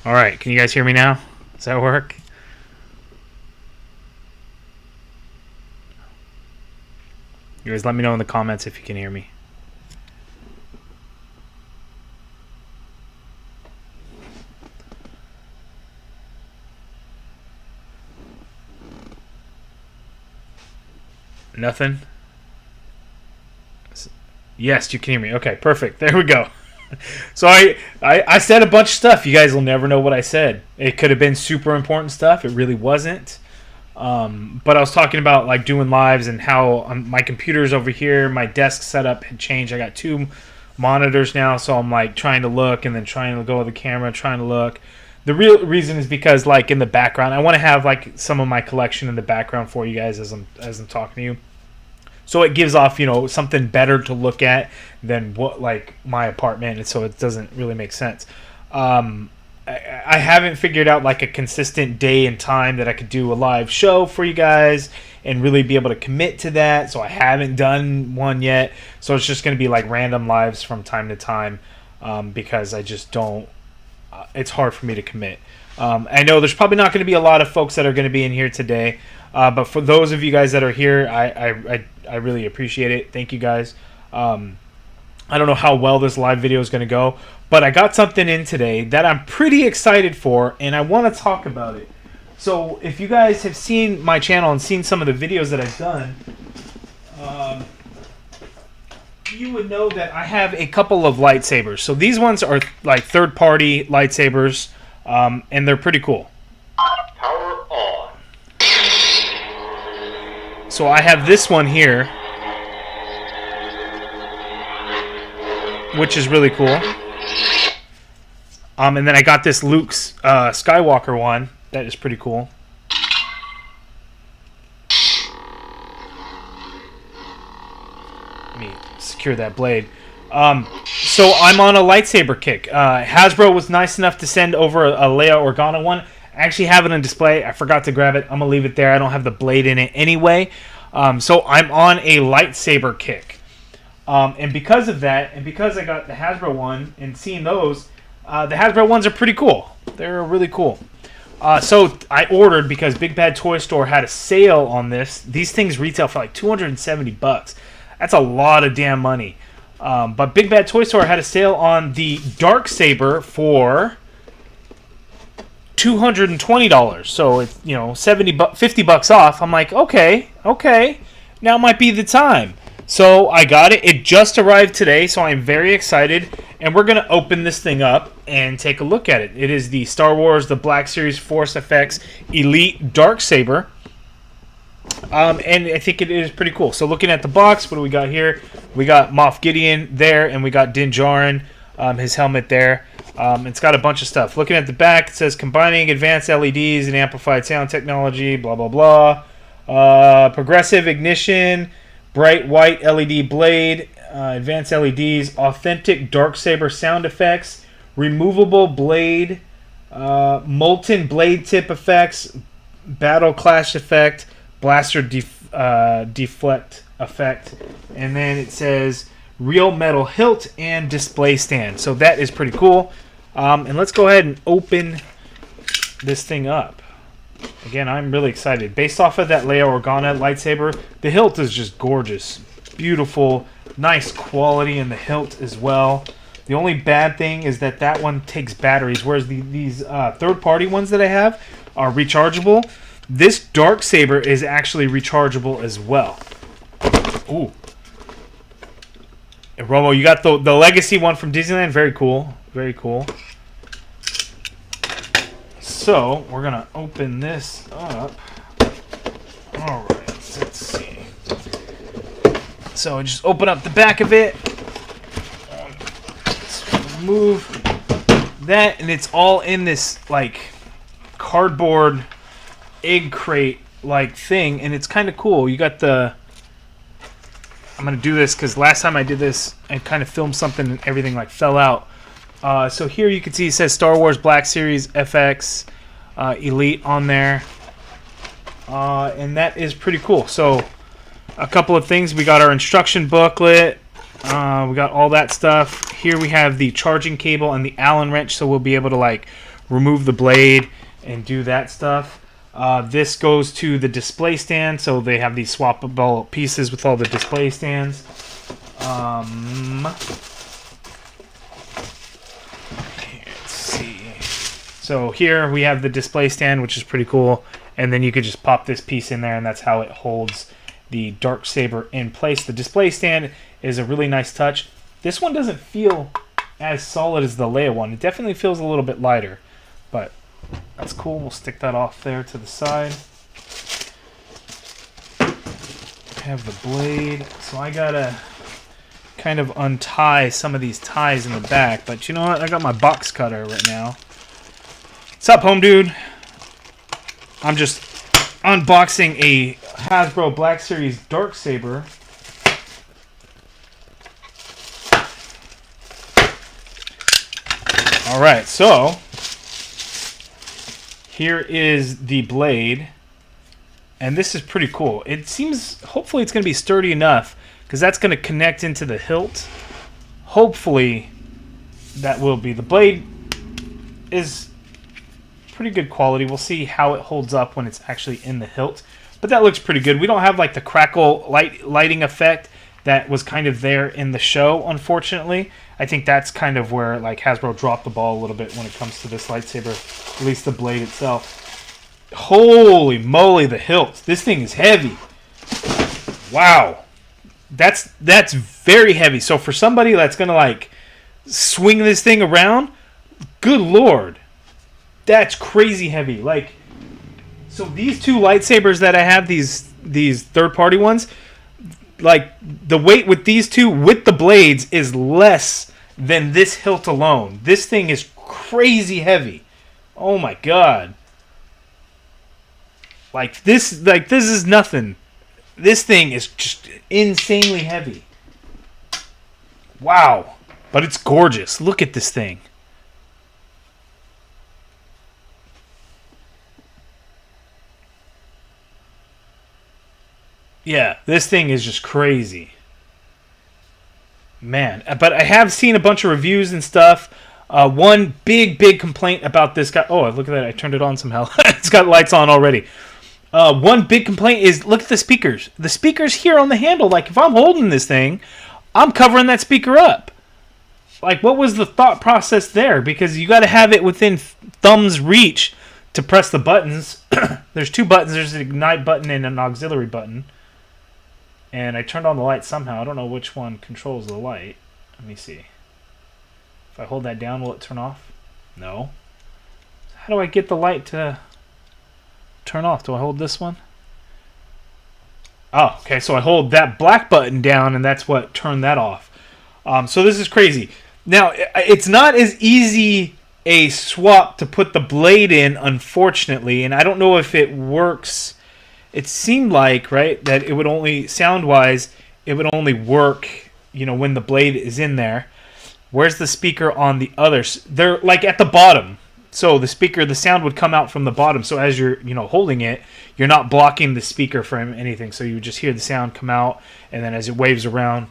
All right, can you guys hear me now? Does that work? You guys let me know in the comments if you can hear me. Nothing? Yes, you can hear me. Okay, perfect. There we go. So I said a bunch of stuff. You guys will never know what I said. It could have been super important stuff. It really wasn't. But I was talking about like doing lives and how my computer's over here. My desk setup had changed. I got 2 monitors now, so I'm like trying to look and then trying to go with the camera, trying to look. The real reason is because like in the background, I want to have like some of my collection in the background for you guys as I'm talking to you. So it gives off, something better to look at than what like my apartment, and so it doesn't really make sense. I haven't figured out like a consistent day and time that I could do a live show for you guys and really be able to commit to that. So I haven't done one yet. So it's just going to be like random lives from time to time because I just don't. It's hard for me to commit. I know there's probably not going to be a lot of folks that are going to be in here today, but for those of you guys that are here, I really appreciate it. Thank you guys. I don't know how well this live video is going to go, but I got something in today that I'm pretty excited for, and I want to talk about it. So if you guys have seen my channel and seen some of the videos that I've done, you would know that I have a couple of lightsabers. So these ones are like third-party lightsabers, and they're pretty cool. Power on. So I have this one here, which is really cool. And then I got this Luke's Skywalker one that is pretty cool. Let me secure that blade. So I'm on a lightsaber kick. Hasbro was nice enough to send over a Leia Organa one. I actually have it on display. I forgot to grab it. I'm going to leave it there. I don't have the blade in it anyway. So I'm on a lightsaber kick. And because of that, and because I got the Hasbro one and seeing those, the Hasbro ones are pretty cool. They're really cool. So I ordered because Big Bad Toy Store had a sale on this. These things retail for like $270. That's a lot of damn money. But Big Bad Toy Store had a sale on the Darksaber for $220. So it's, $50 off. I'm like, okay, now might be the time. So I got it. It just arrived today, so I'm very excited. And we're going to open this thing up and take a look at it. It is the Star Wars The Black Series Force FX Elite Darksaber. And I think it is pretty cool. So looking at the box, what do we got here? We got Moff Gideon there, and we got Din Djarin, his helmet there. It's got a bunch of stuff. Looking at the back, it says combining advanced LEDs and amplified sound technology, blah, blah, blah. Progressive ignition, bright white LED blade, advanced LEDs, authentic Darksaber sound effects, removable blade, molten blade tip effects, battle clash effect, blaster deflect effect, and then it says real metal hilt and display stand. So that is pretty cool. And let's go ahead and open this thing up. Again, I'm really excited. Based off of that Leia Organa lightsaber, the hilt is just gorgeous. Beautiful, nice quality in the hilt as well. The only bad thing is that one takes batteries, whereas these third-party ones that I have are rechargeable. This Darksaber is actually rechargeable as well. Ooh. And Romo, you got the Legacy one from Disneyland. Very cool. Very cool. So, we're going to open this up. Alright, let's see. So, just open up the back of it. Let's remove that, and it's all in this, like, cardboard egg crate like thing, and it's kind of cool. You got the... I'm going to do this because last time I did this, I kind of filmed something and everything like fell out. So here you can see it says Star Wars Black Series FX Elite on there. And that is pretty cool. So a couple of things. We got our instruction booklet. We got all that stuff. Here we have the charging cable and the Allen wrench, so we'll be able to like remove the blade and do that stuff. This goes to the display stand, so they have these swappable pieces with all the display stands. Let's see. So here we have the display stand, which is pretty cool, and then you could just pop this piece in there, and that's how it holds the Darksaber in place. The display stand is a really nice touch. This one doesn't feel as solid as the Leia one. It definitely feels a little bit lighter, but that's cool. We'll stick that off there to the side. Have the blade. So I gotta kind of untie some of these ties in the back, but you know what? I got my box cutter right now. What's up, home dude? I'm just unboxing a Hasbro Black Series Darksaber. Alright, so here is the blade, and this is pretty cool. It seems, hopefully it's going to be sturdy enough, because that's going to connect into the hilt. Hopefully that will be. The blade is pretty good quality. We'll see how it holds up when it's actually in the hilt, but that looks pretty good. We don't have like the crackle lighting effect that was kind of there in the show, unfortunately. I think that's kind of where like Hasbro dropped the ball a little bit when it comes to this lightsaber, at least the blade itself. Holy moly, the hilt. This thing is heavy. Wow. That's very heavy. So for somebody that's going to like swing this thing around, good lord. That's crazy heavy. Like, so these two lightsabers that I have, these third-party ones, like the weight with these two with the blades is less than this hilt alone. This thing is crazy heavy. Oh my god. Like this is nothing. This thing is just insanely heavy. Wow. But it's gorgeous. Look at this thing. Yeah, this thing is just crazy. Man, but I have seen a bunch of reviews and stuff. One big complaint about this guy. Oh, look at that. I turned it on somehow. It's got lights on already. One big complaint is, look at the speakers. The speaker's here on the handle. Like, if I'm holding this thing, I'm covering that speaker up. Like, what was the thought process there? Because you got to have it within thumb's reach to press the buttons. There's two buttons. There's an ignite button and an auxiliary button. And I turned on the light somehow. I don't know which one controls the light. Let me see. If I hold that down, will it turn off? No. How do I get the light to turn off? Do I hold this one? Oh, okay. So I hold that black button down, and that's what turned that off. So this is crazy. Now, it's not as easy a swap to put the blade in, unfortunately. And I don't know if it works. It seemed like, right, that it would only, sound-wise, it would only work, you know, when the blade is in there. Where's the speaker on the others? They're, like, at the bottom. So the speaker, the sound would come out from the bottom. So as you're, you know, holding it, you're not blocking the speaker from anything. So you just hear the sound come out, and then as it waves around,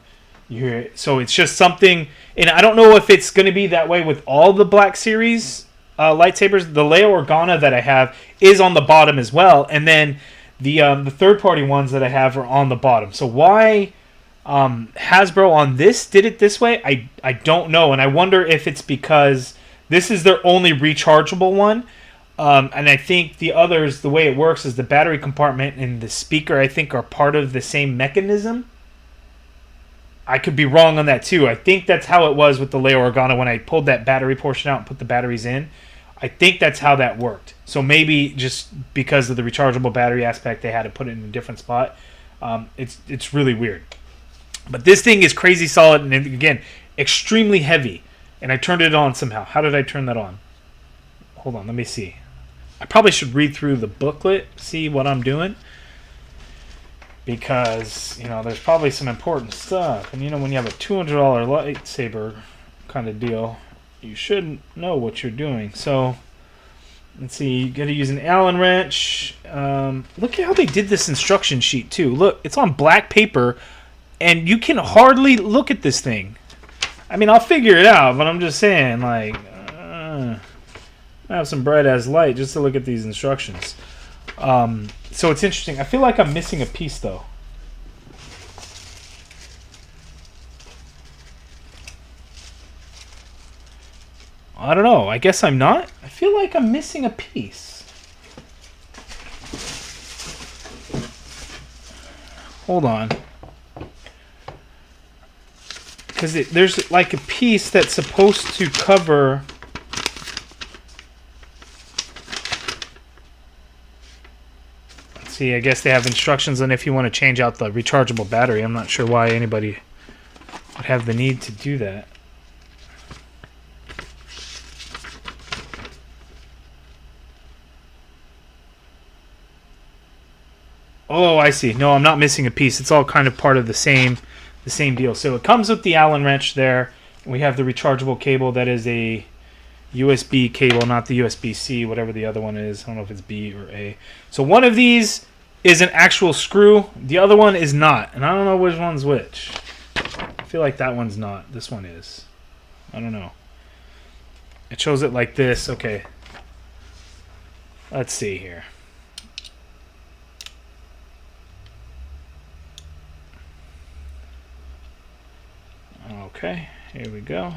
you hear it. So it's just something, and I don't know if it's going to be that way with all the Black Series lightsabers. The Leia Organa that I have is on the bottom as well, and then the third-party ones that I have are on the bottom. So why Hasbro on this did it this way, I don't know. And I wonder if it's because this is their only rechargeable one. And I think the others, the way it works is the battery compartment and the speaker, I think, are part of the same mechanism. I could be wrong on that, too. I think that's how it was with the Leia Organa when I pulled that battery portion out and put the batteries in. I think that's how that worked. So maybe just because of the rechargeable battery aspect, they had to put it in a different spot. It's really weird. But this thing is crazy solid and, again, extremely heavy. And I turned it on somehow. How did I turn that on? Hold on, let me see. I probably should read through the booklet, see what I'm doing. Because, you know, there's probably some important stuff. And, you know, when you have a $200 lightsaber kind of deal, you should know what you're doing. So, let's see. You got to use an Allen wrench. Look at how they did this instruction sheet, too. Look, it's on black paper, and you can hardly look at this thing. I mean, I'll figure it out, but I'm just saying, like, I have some bright ass light just to look at these instructions. So it's interesting. I feel like I'm missing a piece though. I don't know. I guess I'm not. I feel like I'm missing a piece. Hold on. Because there's like a piece that's supposed to cover... Let's see, I guess they have instructions on if you want to change out the rechargeable battery. I'm not sure why anybody would have the need to do that. Oh, I see. No, I'm not missing a piece. It's all kind of part of the same deal. So it comes with the Allen wrench there. We have the rechargeable cable that is a USB cable, not the USB-C, whatever the other one is. I don't know if it's B or A. So one of these is an actual screw. The other one is not. And I don't know which one's which. I feel like that one's not. This one is. I don't know. It shows it like this. Okay. Let's see here. Okay, here we go.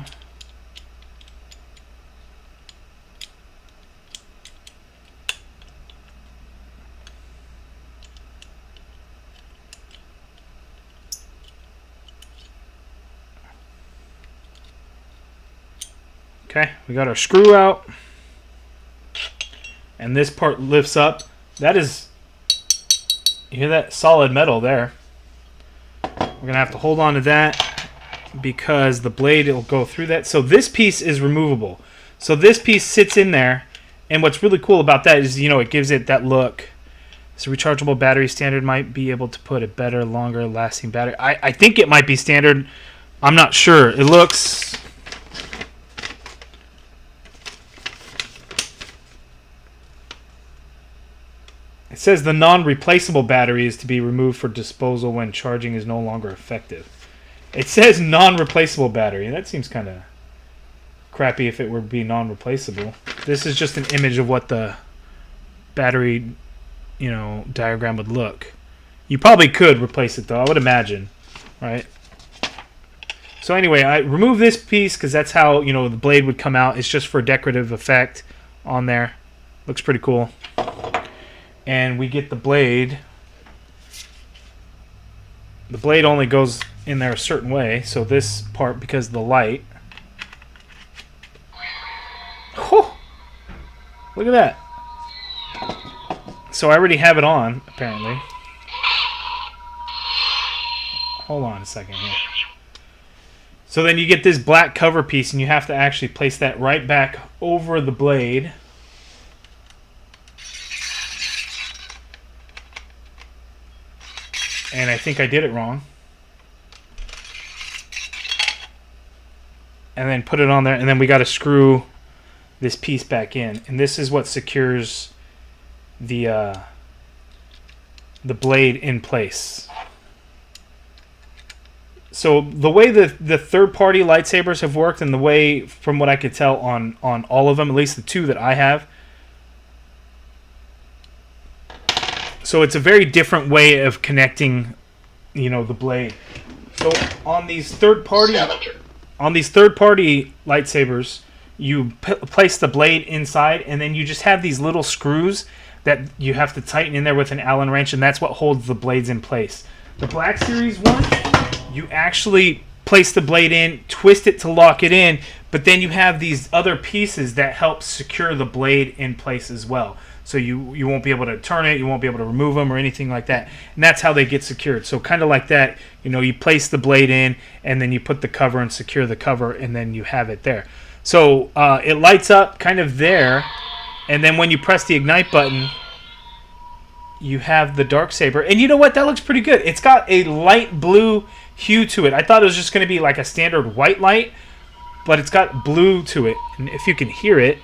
Okay, we got our screw out. And this part lifts up. That is, you hear that? Solid metal there. We're going to have to hold on to that, because the blade will go through that. So this piece is removable. So this piece sits in there, and what's really cool about that is, you know, it gives it that look. So rechargeable battery standard might be able to put a better, longer lasting battery. I think it might be standard. I'm not sure. It looks... It says the non-replaceable battery is to be removed for disposal when charging is no longer effective. It says non-replaceable battery. That seems kind of crappy if it were to be non-replaceable. This is just an image of what the battery, you know, diagram would look. You probably could replace it though, I would imagine, right? So anyway, I remove this piece because that's how, you know, the blade would come out. It's just for decorative effect on there. Looks pretty cool. And we get the blade. The blade only goes in there a certain way, so this part, because of the light. Whew! Look at that. So I already have it on, apparently. Hold on a second here. So then you get this black cover piece, and you have to actually place that right back over the blade. And I think I did it wrong. And then put it on there, and then we got to screw this piece back in. And this is what secures the blade in place. So the way the third-party lightsabers have worked, and the way, from what I could tell on all of them, at least the two that I have, so it's a very different way of connecting, you know, the blade. So on these third-party lightsabers, you place the blade inside, and then you just have these little screws that you have to tighten in there with an Allen wrench, and that's what holds the blades in place. The Black Series one, you actually place the blade in, twist it to lock it in, but then you have these other pieces that help secure the blade in place as well. So you won't be able to turn it, you won't be able to remove them or anything like that. And that's how they get secured. So kind of like that, you know, you place the blade in, and then you put the cover and secure the cover, and then you have it there. So it lights up kind of there, and then when you press the ignite button, you have the Darksaber. And you know what? That looks pretty good. It's got a light blue hue to it. I thought it was just going to be like a standard white light, but it's got blue to it. And if you can hear it,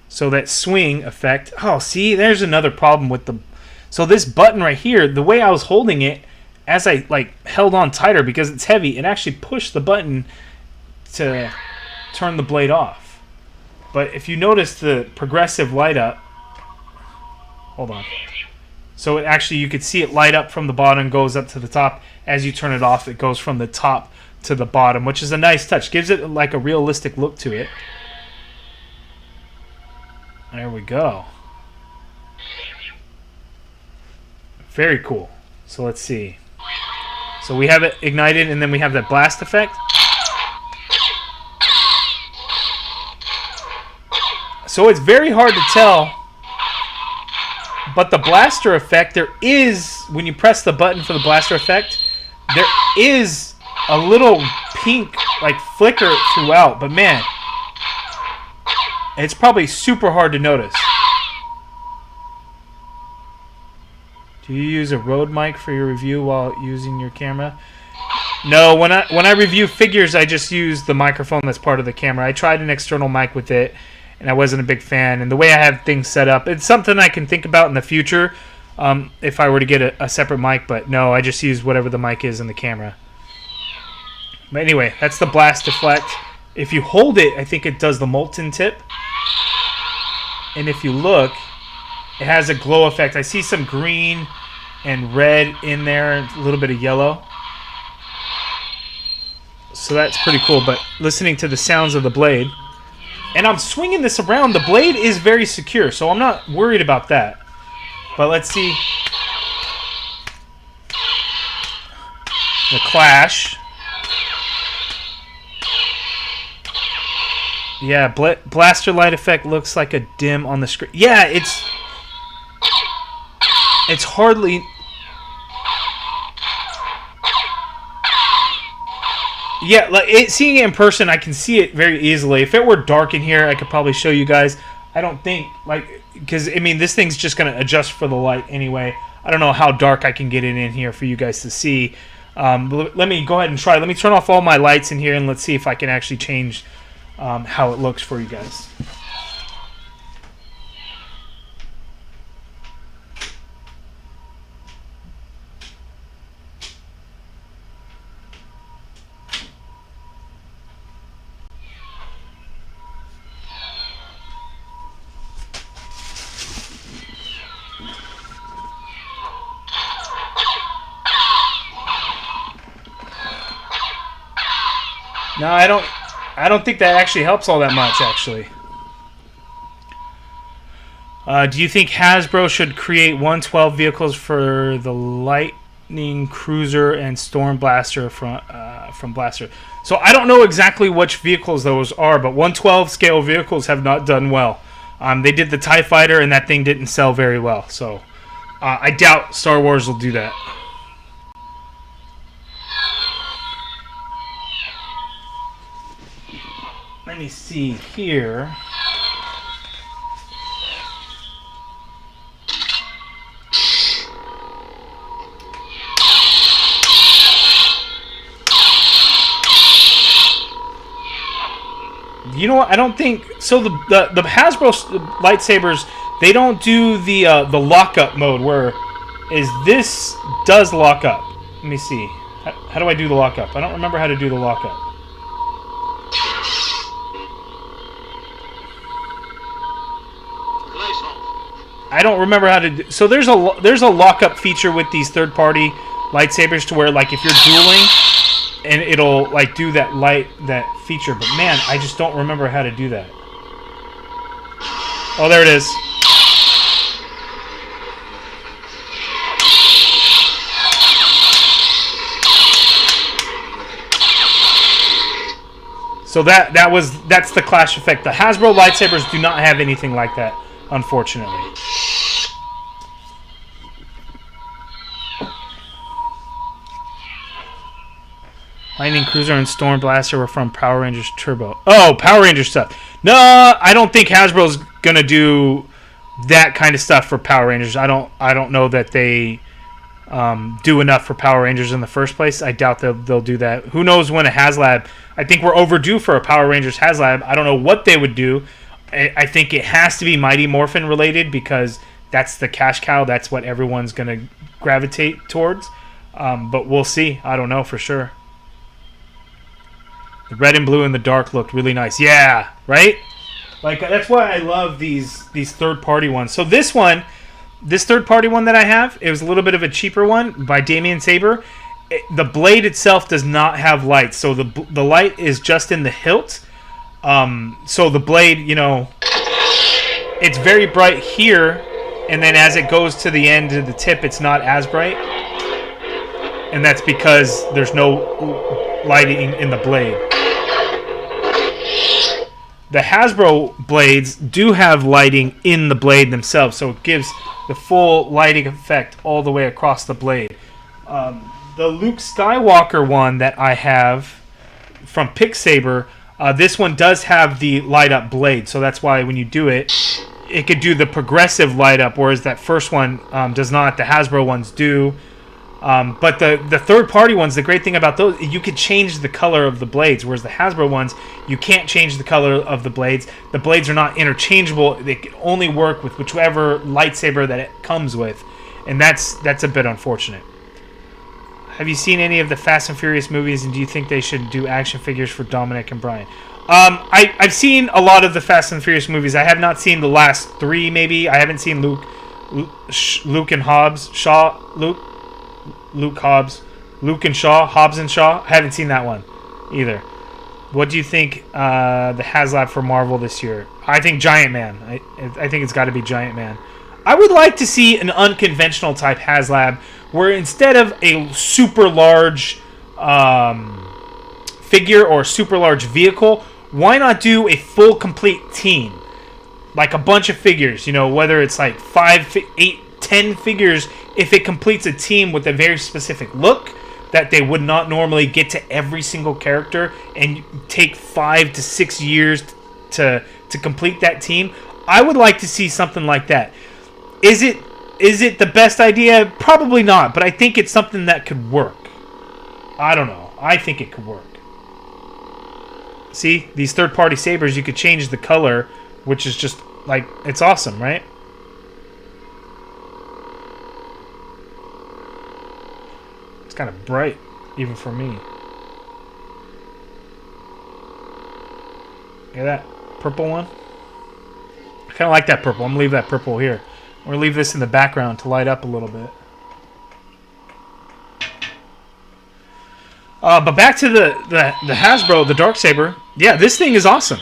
so that swing effect. Oh, see, there's another problem with the... So this button right here, the way I was holding it, as I like held on tighter because it's heavy, it actually pushed the button to turn the blade off. But if you notice the progressive light up, hold on. So it actually, you could see it light up from the bottom, goes up to the top. As you turn it off, it goes from the top to the bottom, which is a nice touch. Gives it like a realistic look to it. There we go. Very cool. So let's see. So we have it ignited, and then we have that blast effect. So it's very hard to tell, but the blaster effect, there is, when you press the button for the blaster effect, there is a little pink like flicker throughout, but man, it's probably super hard to notice. Do you use a Rode mic for your review while using your camera? No, when I review figures, I just use the microphone that's part of the camera. I tried an external mic with it, and I wasn't a big fan. And the way I have things set up, it's something I can think about in the future if I were to get a separate mic. But no, I just use whatever the mic is in the camera. But anyway, that's the blast deflect. If you hold it, I think it does the molten tip. And if you look, it has a glow effect. I see some green and red in there, a little bit of yellow. So that's pretty cool. But listening to the sounds of the blade, and I'm swinging this around, the blade is very secure, so I'm not worried about that. But let's see the clash. Yeah, blaster light effect looks like a dim on the screen. Yeah, it's hardly. Yeah, like seeing it in person, I can see it very easily. If it were dark in here, I could probably show you guys. I don't think, like, because I mean, this thing's just gonna adjust for the light anyway. I don't know how dark I can get it in here for you guys to see. Let me go ahead and try. Let me turn off all my lights in here, and let's see if I can actually change how it looks for you guys. No, I don't think that actually helps all that much, actually. Do you think Hasbro should create 112 vehicles for the Lightning Cruiser and Storm Blaster from Blaster? So I don't know exactly which vehicles those are, but 112 scale vehicles have not done well. They did the TIE Fighter, and that thing didn't sell very well. So I doubt Star Wars will do that. Let me see here. You know what? I don't think so. The Hasbro lightsabers, they don't do the lockup mode where this does lock up. Let me see. How do I do the lockup? I don't remember how to do the lockup. I don't remember how to do. So there's a lockup feature with these third-party lightsabers to where, like, if you're dueling, and it'll like do that feature. But man, I just don't remember how to do that. Oh, there it is. So that's the clash effect. The Hasbro lightsabers do not have anything like that, unfortunately. Lightning Cruiser and Storm Blaster were from Power Rangers Turbo. Oh, Power Rangers stuff. No, I don't think Hasbro's gonna do that kind of stuff for Power Rangers. I don't know that they do enough for Power Rangers in the first place. I doubt they'll do that. Who knows when a HasLab? I think we're overdue for a Power Rangers HasLab. I don't know what they would do. I think it has to be Mighty Morphin related because that's the cash cow. That's what everyone's gonna gravitate towards. But we'll see. I don't know for sure. The red and blue and the dark looked really nice. Yeah, right? Like, that's why I love these third-party ones. So this third-party one that I have, it was a little bit of a cheaper one by Darksaber. The blade itself does not have light, so the light is just in the hilt. So the blade, it's very bright here, and then as it goes to the end of the tip, it's not as bright. And that's because there's no lighting in the blade. The Hasbro blades do have lighting in the blade themselves, so it gives the full lighting effect all the way across the blade. The Luke Skywalker one that I have from Darksaber, this one does have the light up blade, so that's why when you do it, it could do the progressive light up, whereas that first one does not. The Hasbro ones do. But the third-party ones, the great thing about those, you could change the color of the blades, whereas the Hasbro ones, you can't change the color of the blades. The blades are not interchangeable. They can only work with whichever lightsaber that it comes with, and that's a bit unfortunate. Have you seen any of the Fast and Furious movies, and do you think they should do action figures for Dominic and Brian? I've seen a lot of the Fast and Furious movies. I have not seen the last 3, maybe. I haven't seen Luke and Hobbs, Luke Hobbs, Luke and Shaw, Hobbs and Shaw. I haven't seen that one either. What do you think the HasLab for Marvel this year? I think Giant Man. I think it's got to be Giant Man. I would like to see an unconventional type HasLab where instead of a super large figure or super large vehicle, why not do a full complete team? Like a bunch of figures, whether it's like 5, 8, 10 figures, if it completes a team with a very specific look that they would not normally get to every single character and take 5 to 6 years to complete that team. I would like to see something like that. Is it the best idea? Probably not, but I think it's something that could work. I don't know. I think it could work. See, these third-party sabers, you could change the color, which is just, like, it's awesome, right? It's kind of bright, even for me. Look at that purple one. I kind of like that purple. I'm going to leave that purple here. We're going to leave this in the background to light up a little bit. But back to the Hasbro, the Darksaber. Yeah, this thing is awesome.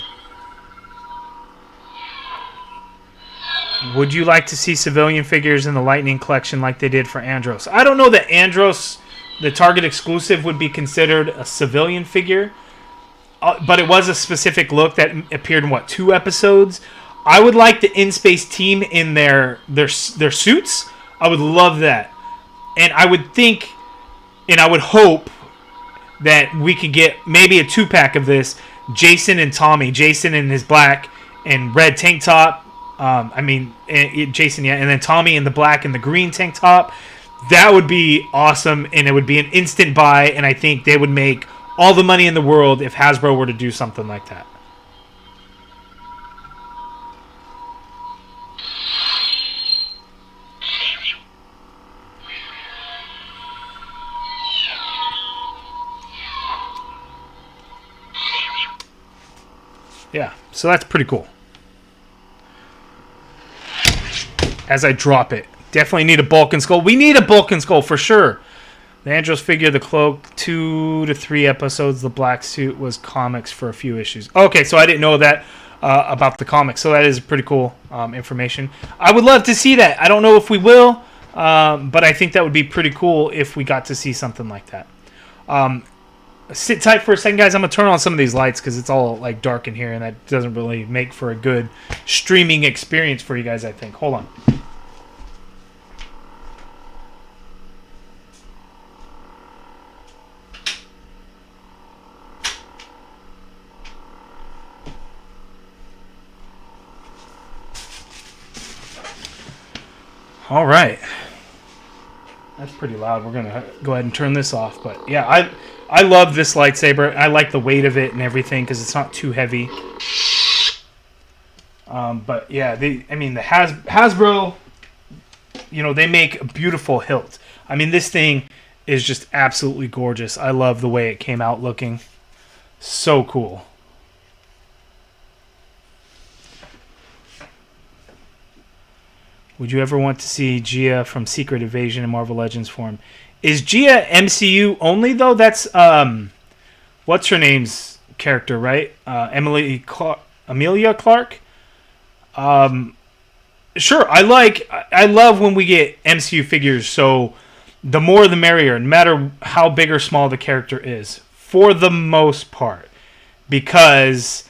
Would you like to see civilian figures in the Lightning Collection like they did for Andros? I don't know that Andros, the Target exclusive, would be considered a civilian figure. But it was a specific look that appeared in, 2 episodes? I would like the in-space team in their suits. I would love that. And I would think, and I would hope, that we could get maybe a 2-pack of this. Jason and Tommy. Jason in his black and red tank top. Jason, yeah. And then Tommy in the black and the green tank top. That would be awesome, and it would be an instant buy, and I think they would make all the money in the world if Hasbro were to do something like that. Yeah, so that's pretty cool. As I drop it. Definitely need a Bulk Skull. We need a Bulk Skull for sure. The Andros figure, the cloak, 2 to 3 episodes. The black suit was comics for a few issues. Okay, so I didn't know that about the comics. So that is pretty cool information. I would love to see that. I don't know if we will, but I think that would be pretty cool if we got to see something like that. Sit tight for a second, guys. I'm going to turn on some of these lights because it's all like dark in here, and that doesn't really make for a good streaming experience for you guys, I think. Hold on. All right. That's pretty loud. We're going to go ahead and turn this off. But yeah, I love this lightsaber. I like the weight of it and everything because it's not too heavy. But yeah, the Hasbro, they make a beautiful hilt. I mean, this thing is just absolutely gorgeous. I love the way it came out looking. So cool. Would you ever want to see Gia from Secret Invasion in Marvel Legends form? Is Gia MCU only though? That's what's her name's character, right? Amelia Clark. Sure. I love when we get MCU figures. So the more the merrier, no matter how big or small the character is, for the most part, because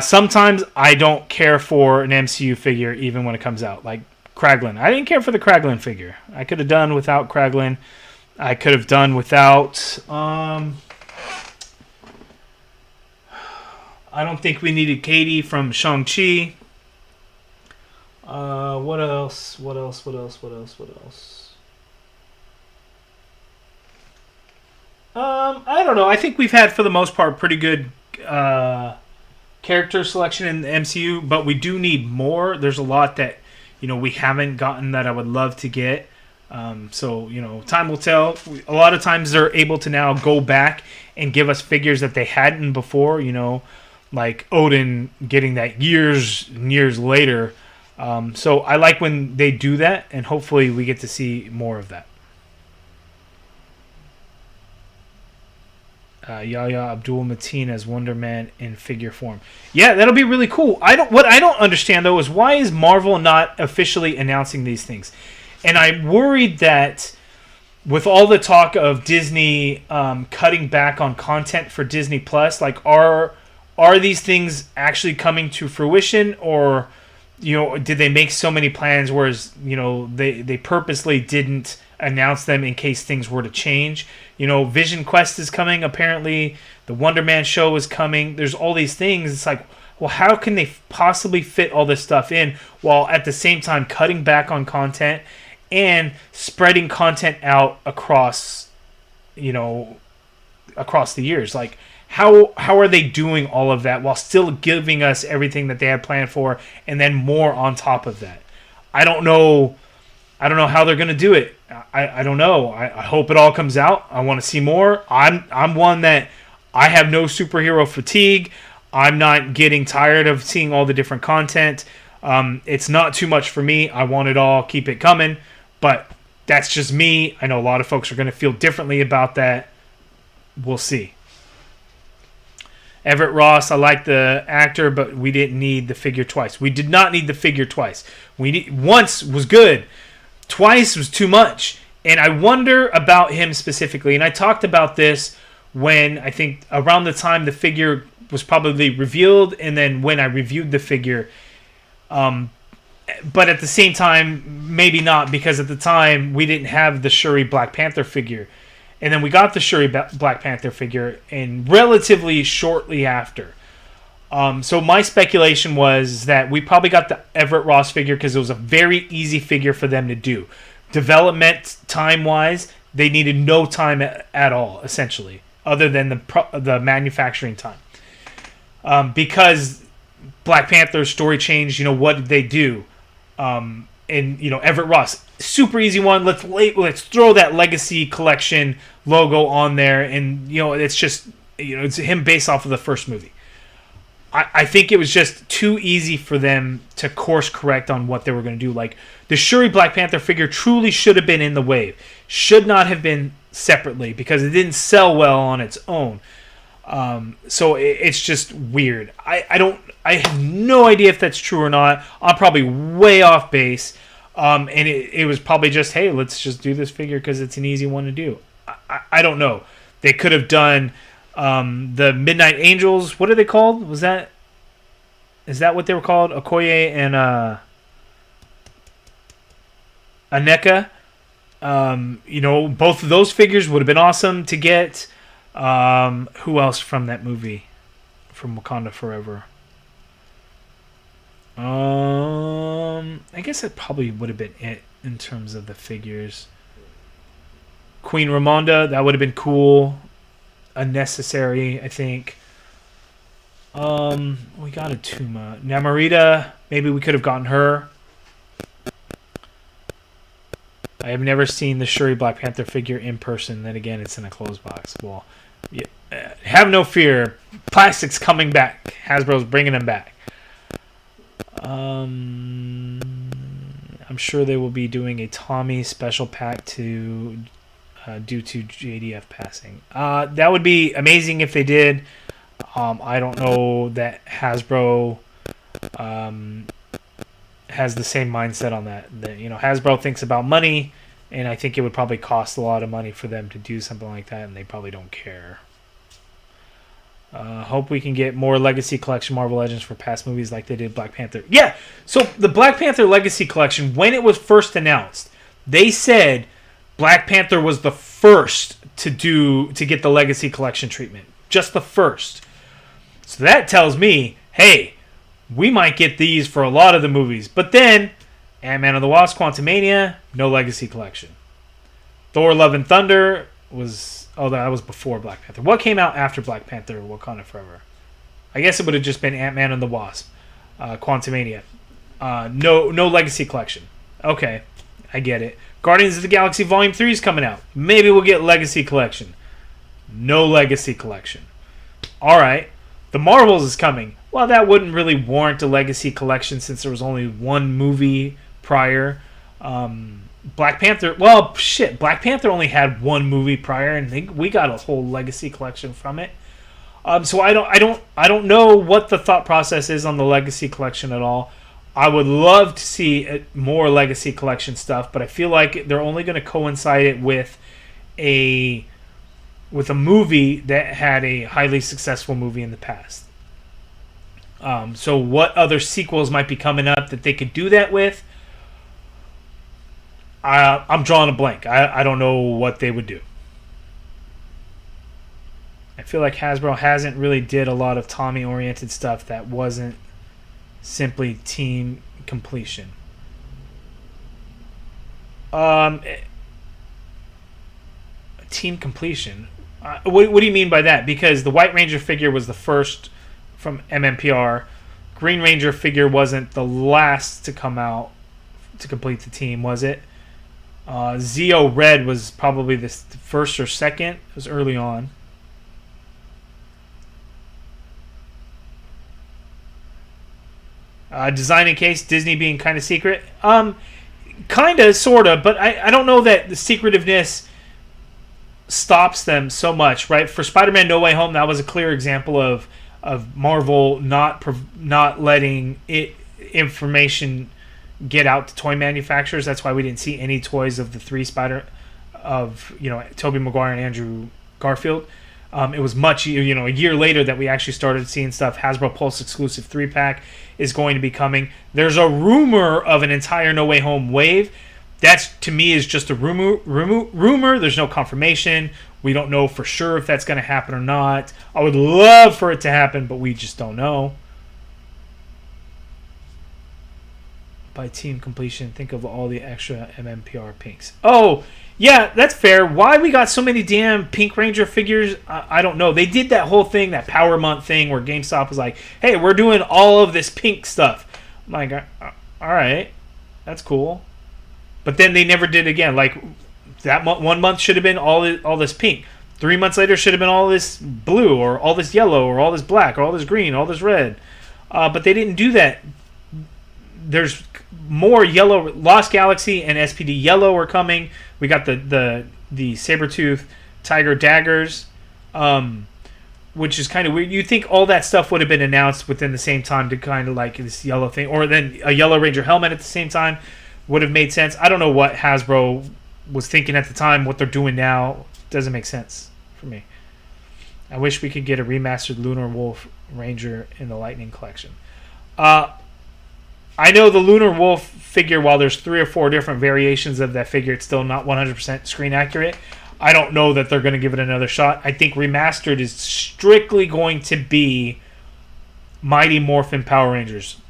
sometimes I don't care for an MCU figure even when it comes out. Like Kraglin. I didn't care for the Kraglin figure. I could have done without Kraglin. I could have done without... I don't think we needed Katie from Shang-Chi. What else? I don't know. I think we've had, for the most part, pretty good character selection in the MCU, but we do need more. There's a lot that, we haven't gotten that I would love to get. So, time will tell. A lot of times they're able to now go back and give us figures that they hadn't before, like Odin getting that years and years later. So I like when they do that, and hopefully we get to see more of that. Yahya Abdul Mateen as Wonder Man in figure form. Yeah, that'll be really cool. What I don't understand though is why is Marvel not officially announcing these things? And I'm worried that with all the talk of Disney cutting back on content for Disney Plus, like are these things actually coming to fruition, or did they make so many plans whereas they purposely didn't announce them in case things were to change? Vision Quest is coming, apparently. The Wonder Man show is coming. There's all these things. It's like, well, how can they possibly fit all this stuff in while at the same time cutting back on content and spreading content out across the years? Like, how are they doing all of that while still giving us everything that they had planned for and then more on top of that? I don't know how they're going to do it. I don't know. I hope it all comes out. I want to see more. I'm one that I have no superhero fatigue. I'm not getting tired of seeing all the different content. It's not too much for me. I want it all. Keep it coming. But that's just me. I know a lot of folks are going to feel differently about that. We'll see. Everett Ross, I like the actor, but we didn't need the figure twice. We did not need the figure twice. Once was good. Twice was too much. And I wonder about him specifically. And I talked about this when I think around the time the figure was probably revealed and then when I reviewed the figure. But at the same time, maybe not, because at the time we didn't have the Shuri Black Panther figure. And then we got the Shuri Black Panther figure and relatively shortly after. So my speculation was that we probably got the Everett Ross figure because it was a very easy figure for them to do. Development time-wise, they needed no time at all, essentially, other than the manufacturing time. Because Black Panther's story changed, what did they do? And Everett Ross, super easy one. Let's throw that Legacy Collection logo on there, and it's just it's him based off of the first movie. I think it was just too easy for them to course correct on what they were going to do. Like the Shuri Black Panther figure truly should have been in the wave, should not have been separately because it didn't sell well on its own. So it's just weird. I have no idea if that's true or not. I'm probably way off base. And it was probably just, hey, let's just do this figure because it's an easy one to do. I don't know. They could have done the Midnight Angels. What are they called? Is that what they were called? Okoye and Aneka. Both of those figures would have been awesome to get. Who else from that movie? From Wakanda Forever. I guess that probably would have been it in terms of the figures. Queen Ramonda, that would have been cool. Unnecessary, I think. We got a Tuma. Namorita, maybe we could have gotten her. I have never seen the Shuri Black Panther figure in person. Then again, it's in a closed box. Well, yeah, have no fear. Plastic's coming back. Hasbro's bringing them back. I'm sure they will be doing a Tommy special pack to due to JDF passing. That would be amazing if they did. I don't know that Hasbro has the same mindset on that. Hasbro thinks about money, and I think it would probably cost a lot of money for them to do something like that, and they probably don't care. Hope we can get more Legacy Collection Marvel Legends for past movies like they did Black Panther. Yeah, so the Black Panther Legacy Collection, when it was first announced, they said Black Panther was the first to get the Legacy Collection treatment. Just the first. So that tells me, hey, we might get these for a lot of the movies. But then, Ant-Man and the Wasp, Quantumania, no Legacy Collection. Thor, Love and Thunder was... Oh, that was before Black Panther. What came out after Black Panther, Wakanda Forever? I guess it would have just been Ant-Man and the Wasp, Quantumania. No Legacy Collection. Okay, I get it. Guardians of the Galaxy Volume 3 is coming out. Maybe we'll get Legacy Collection. No Legacy Collection. Alright. The Marvels is coming. Well, that wouldn't really warrant a Legacy Collection since there was only one movie prior. Black Panther... Well, shit. Black Panther only had one movie prior, and we got a whole Legacy Collection from it. So I don't know what the thought process is on the Legacy Collection at all. I would love to see more Legacy Collection stuff, but I feel like they're only going to coincide it with a movie that had a highly successful movie in the past. So what other sequels might be coming up that they could do that with? I'm drawing a blank. I don't know what they would do. I feel like Hasbro hasn't really did a lot of Tommy-oriented stuff that wasn't simply team completion. Team completion? What do you mean by that? Because the White Ranger figure was the first from MMPR. Green Ranger figure wasn't the last to come out to complete the team, was it? Zeo Red was probably the first or second. It was early on. Design and case, Disney being kind of secret. Kind of, sort of, but I don't know that the secretiveness stops them so much, right? For Spider-Man No Way Home, that was a clear example of Marvel not letting information get out to toy manufacturers. That's why we didn't see any toys of the three Tobey Maguire and Andrew Garfield. It was much, a year later that we actually started seeing stuff. Hasbro Pulse exclusive 3-pack is going to be coming. There's a rumor of an entire No Way Home wave. That's, to me, is just a rumor. There's no confirmation. We don't know for sure if that's going to happen or not. I would love for it to happen, but we just don't know. By team completion, think of all the extra MMPR pinks. Oh, yeah, that's fair. Why we got so many damn Pink Ranger figures, I don't know. They did that whole thing, that Power Month thing, where GameStop was like, hey, we're doing all of this pink stuff. I'm like, all right, that's cool. But then they never did again. Like, that 1 month should have been all this pink. 3 months later should have been all this blue, or all this yellow, or all this black, or all this green, all this red. But they didn't do that. There's more yellow. Lost Galaxy and SPD Yellow are coming. We got the Sabretooth Tiger Daggers, which is kind of weird. You think all that stuff would have been announced within the same time to kind of like this yellow thing, or then a Yellow Ranger helmet at the same time would have made sense. I don't know what Hasbro was thinking at the time. What they're doing now doesn't make sense for me. I wish we could get a remastered Lunar Wolf Ranger in the Lightning Collection. I know the Lunar Wolf figure, while there's 3 or 4 different variations of that figure, it's still not 100% screen accurate. I don't know that they're going to give it another shot. I think remastered is strictly going to be Mighty Morphin Power Rangers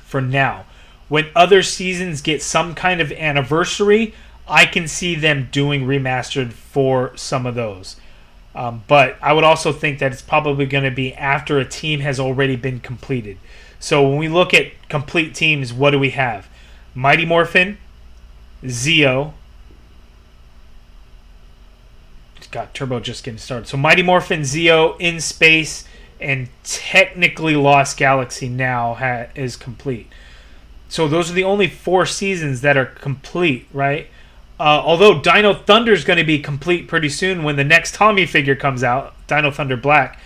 for now. When other seasons get some kind of anniversary, I can see them doing remastered for some of those. But I would also think that it's probably going to be after a team has already been completed. So when we look at complete teams, what do we have? Mighty Morphin, Zeo, God, Turbo just getting started. So Mighty Morphin, Zeo, In Space, and technically Lost Galaxy now is complete. So those are the only 4 seasons that are complete, right? Although Dino Thunder is going to be complete pretty soon when the next Tommy figure comes out, Dino Thunder Black.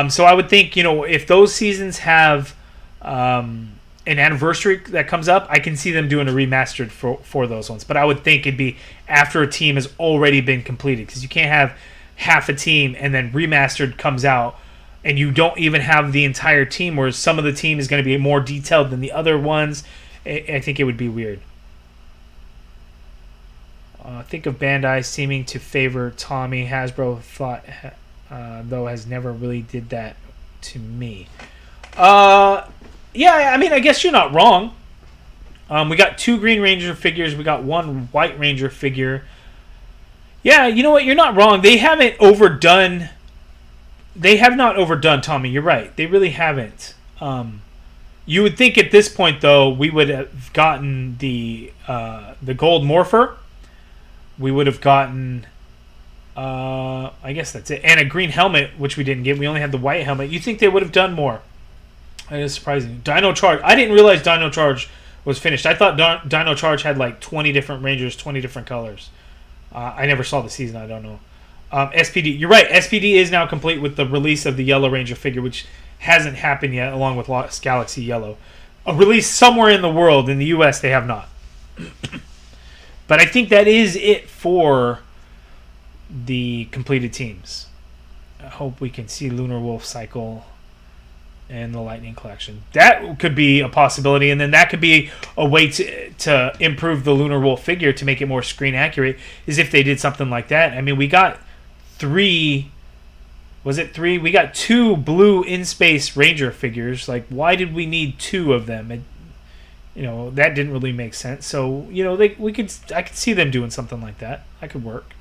So I would think, if those seasons have an anniversary that comes up, I can see them doing a remastered for those ones. But I would think it'd be after a team has already been completed, because you can't have half a team and then remastered comes out and you don't even have the entire team, where some of the team is going to be more detailed than the other ones. I think it would be weird. Think of Bandai seeming to favor Tommy. Hasbro thought, though, has never really did that to me. Yeah, I mean, I guess you're not wrong. We got 2 Green Ranger figures. We got 1 White Ranger figure. Yeah, you know what? You're not wrong. They haven't overdone. They have not overdone Tommy. You're right. They really haven't. You would think at this point, though, we would have gotten the gold Morpher. We would have gotten, I guess that's it, and a green helmet, which we didn't get. We only had the white helmet. You think they would have done more? That is surprising. Dino Charge. I didn't realize Dino Charge was finished. I thought Dino Charge had like 20 different Rangers, 20 different colors. I never saw the season. I don't know. SPD. You're right. SPD is now complete with the release of the Yellow Ranger figure, which hasn't happened yet, along with Lost Galaxy Yellow. A release somewhere in the world. In the U.S., they have not. But I think that is it for the completed teams. I hope we can see Lunar Wolf Cycle and the Lightning Collection. That could be a possibility, and then that could be a way to improve the Lunar Wolf figure to make it more screen accurate, is if they did something like that. I mean, we got 3... Was it 3? We got 2 blue in-space Ranger figures. Like, why did we need 2 of them? That didn't really make sense. So, I could see them doing something like that. That could work.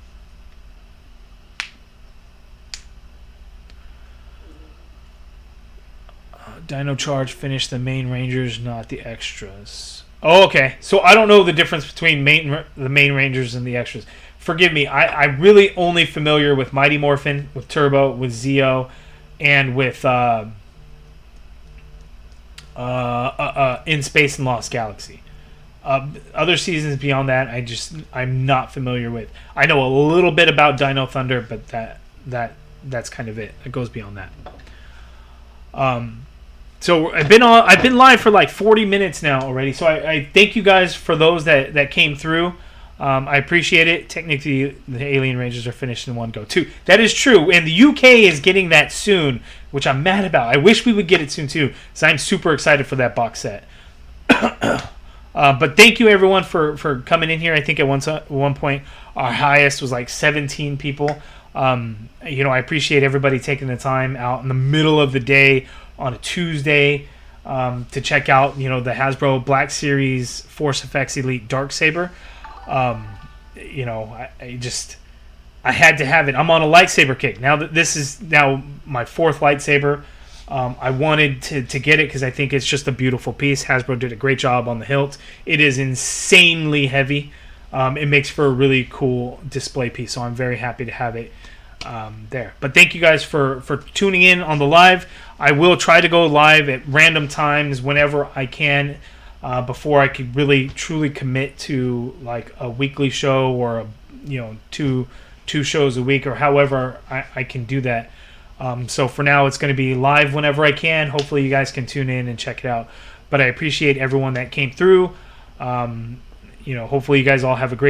Dino Charge finished the main Rangers, not the extras. Oh, okay. So I don't know the difference between the main Rangers and the extras. Forgive me. I really only familiar with Mighty Morphin, with Turbo, with Zeo, and with In Space and Lost Galaxy. Other seasons beyond that, I'm not familiar with. I know a little bit about Dino Thunder, but that's kind of it. It goes beyond that. So I've been live for like 40 minutes now already. So I thank you guys for those that came through. I appreciate it. Technically, the Alien Rangers are finished in one go too. That is true, and the UK is getting that soon, which I'm mad about. I wish we would get it soon too, so I'm super excited for that box set. But thank you everyone for coming in here. I think at one point our highest was like 17 people. I appreciate everybody taking the time out in the middle of the day on a Tuesday to check out the Hasbro Black Series Force Effects Elite Darksaber. I had to have it. I'm on a lightsaber kick now. This is now my 4th lightsaber. I wanted to get it because I think it's just a beautiful piece. Hasbro did a great job on the hilt. It is insanely heavy. It makes for a really cool display piece, so I'm very happy to have it there. But thank you guys for tuning in on the live. I will try to go live at random times whenever I can, before I could really truly commit to like a weekly show or two shows a week, or however I can do that. So for now, it's going to be live whenever I can. Hopefully you guys can tune in and check it out. But I appreciate everyone that came through. Hopefully you guys all have a great